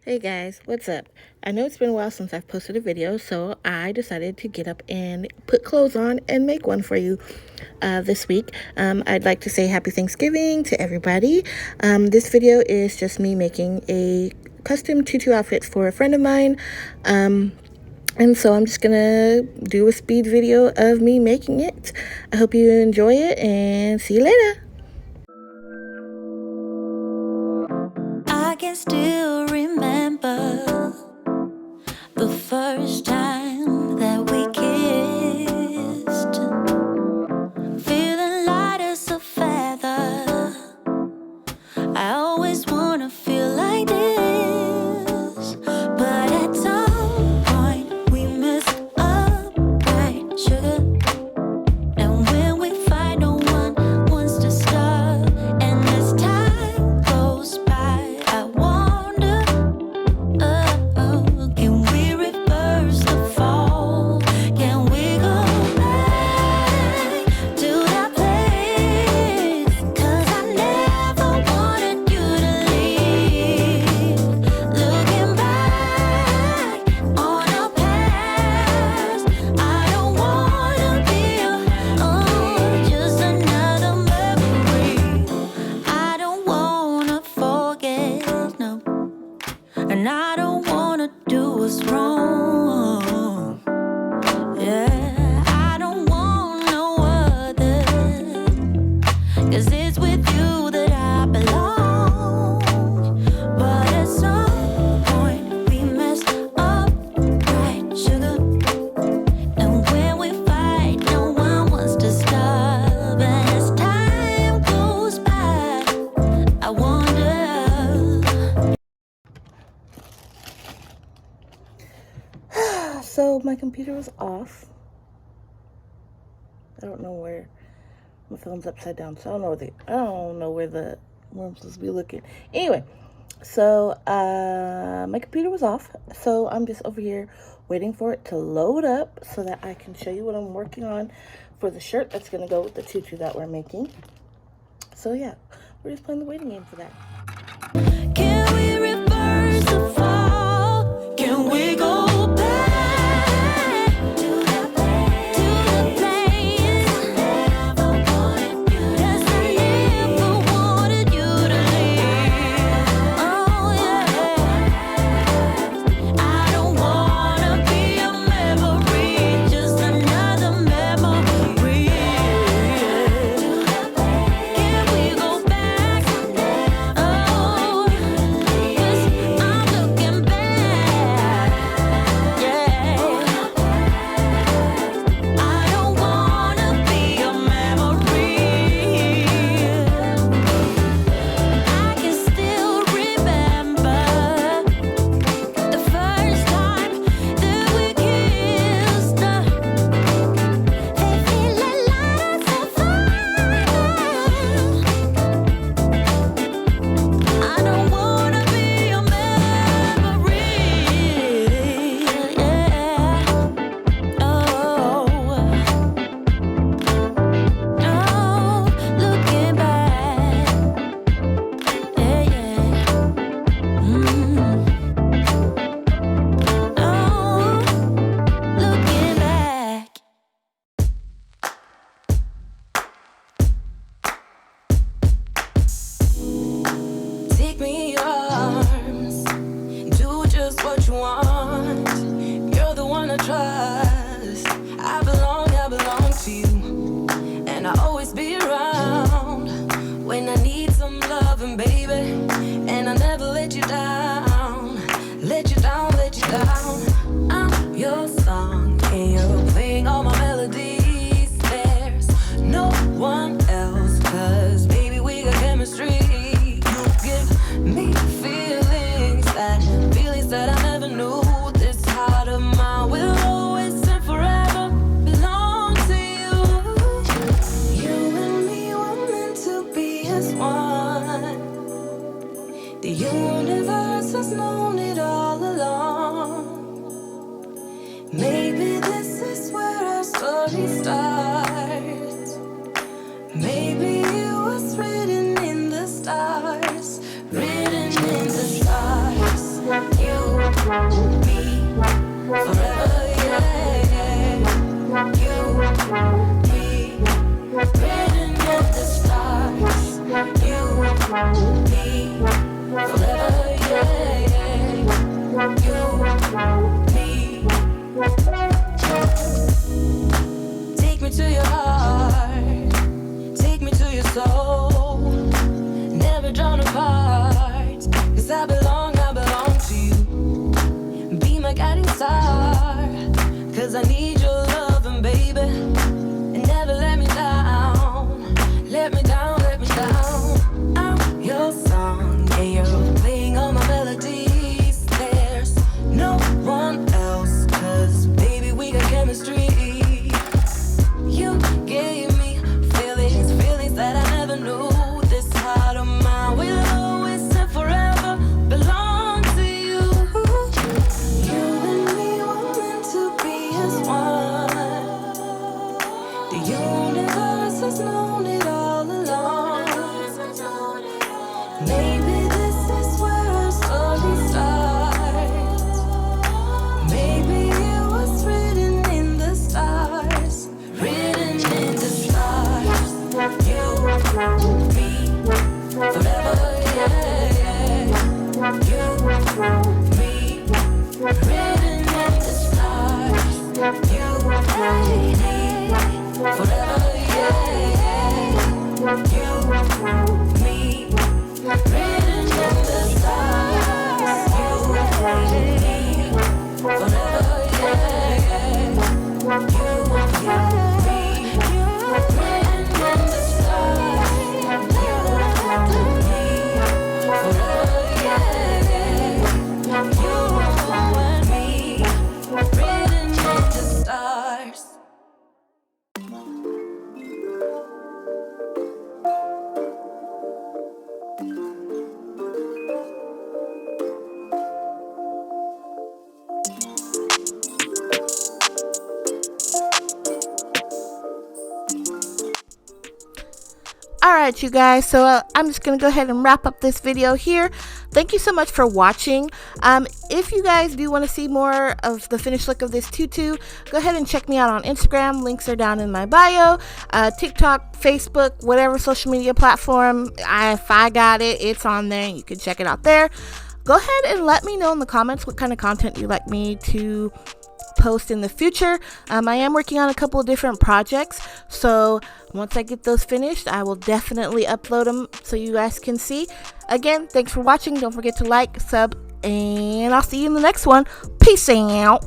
Hey guys, what's up? I know it's been a while since I've posted a video, so I decided to get up and put clothes on and make one for you this week. I'd like to say happy Thanksgiving to everybody. This video is just me making a custom tutu outfit for a friend of mine. And so I'm just gonna do a speed video of me making it. I hope you enjoy it and see you later. I can still remember the first time that we kissed, feeling light as a feather. I always wanna feel like this, but at some point we messed up, right, sugar? And when we fight, no one wants to stop. And as time goes by, I wonder, can we reverse the fall? Can we go back to that place? 'Cause I never wanted you to leave. Looking back on our past, I don't wanna be just another memory. I don't wanna forget, no. And I don't wanna do what's wrong. Yeah, I don't want no other. 'Cause it's with you that I belong. But at some point we messed up, right, sugar? And when we fight, no one wants to stop. And as time goes by, I wonder. So my computer was off. I don't know where my phone's upside down, so I don't know where I'm supposed to be looking. Anyway, so my computer was off, so I'm just over here waiting for it to load up so that I can show you what I'm working on for the shirt that's gonna go with the tutu that we're making. So yeah, we're just playing the waiting game for that. Can we reverse the fall? Can we go back to the place? Never wanted you to leave. Never wanted you to leave. Oh yeah. I don't wanna be a memory, just another memory. Can we go back? Oh, 'cause I'm looking back. Yeah. I don't wanna be a memory. I can still remember the first time that we kissed. They feel like lights of fire. I don't wanna be a memory. Yeah. Oh, looking back. Yeah, yeah. Looking back. Take me in your arms, do just what you want. You're the one I trust. I belong to you, and I'll always be around when I need some loving, baby. And I'll never let you down, let you down, let you down. I'm your song, and you're playing all my melodies. There's no one else, 'cause baby, we got chemistry. You give me feelings that I never knew. This heart of mine will always and forever belong to you. You and me were meant to be as one. The universe has known it all along. Maybe this is where our story starts. Maybe it was written in the stars, written in the stars. soul, never drawn apart. 'Cause I belong to you. Be my guiding star, 'cause I need your loving, baby. And never let me down, let me down, let me down. I'm your song, and you're playing all my melodies. There's no one else, 'cause baby, we got chemistry. You gave me feelings, feelings that I never knew. This heart of mine will always and forever belong to you. You and me were meant to be as one. The universe has known it all along. Maybe this is where our story starts. Maybe it was written in the stars, written in the stars. You, me, forever, yeah. You, me, written in the stars. You, me, forever, yeah. You, me, written in the stars. You, me, forever, yeah. You, me, written in the stars. You, me, forever, yeah. You and me, written in the stars. Alright, you guys, so I'm just going to go ahead and wrap up this video here. Thank you so much for watching. If you guys do want to see more of the finished look of this tutu, go ahead and check me out on Instagram. Links are down in my bio. TikTok, Facebook, whatever social media platform. If I got it, it's on there. You can check it out there. Go ahead and let me know in the comments what kind of content you'd like me to post in the future. I am working on a couple of different projects, so once I get those finished, I will definitely upload them so you guys can see. Again, thanks for watching. Don't forget to like, sub, and I'll see you in the next one. Peace out.